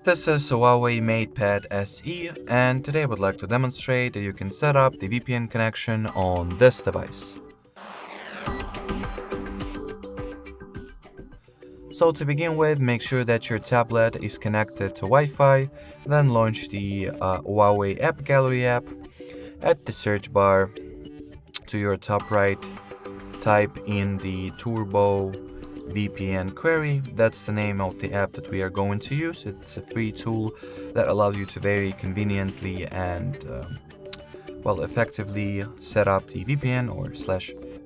This is Huawei MatePad SE, and today I would like to demonstrate that you can set up the VPN connection on this device. So to begin with, make sure that your tablet is connected to Wi-Fi, then launch the Huawei App Gallery app. At the search bar, to your top right, type in the Turbo VPN query. That's the name of the app that we are going to use. It's a free tool that allows you to very conveniently and effectively set up the VPN or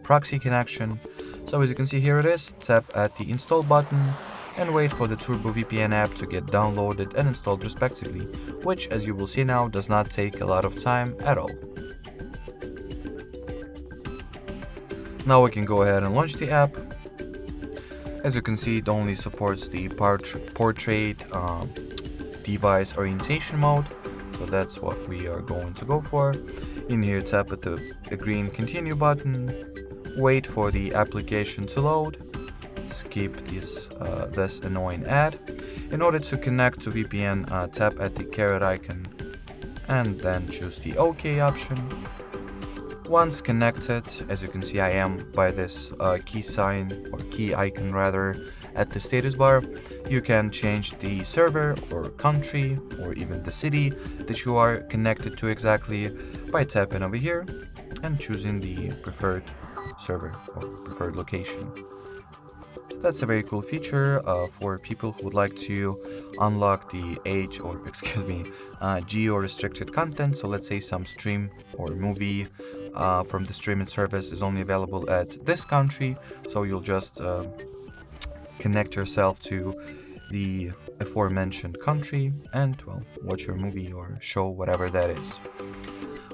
/ proxy connection. So as you can see, here it is. Tap at the install button and wait for the Turbo VPN app to get downloaded and installed respectively, which, as you will see now, does not take a lot of time at all. Now we can go ahead and launch the app. As you can see, it only supports the portrait device orientation mode, so that's what we are going to go for. In here, tap at the green continue button, wait for the application to load, skip this annoying ad. In order to connect to VPN, tap at the caret icon and then choose the OK option. Once connected, as you can see, I am by this key icon rather at the status bar. You can change the server or country or even the city that you are connected to exactly by tapping over here and choosing the preferred server or preferred location. That's a very cool feature for people who would like to unlock the geo-restricted content. So let's say some stream or movie from the streaming service is only available at this country. So you'll just connect yourself to the aforementioned country and watch your movie or show, whatever that is.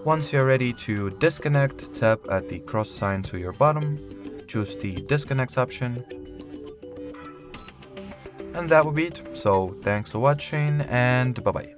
Once you're ready to disconnect, tap at the cross sign to your bottom, choose the disconnect option. And that would be it. So thanks for watching and bye bye.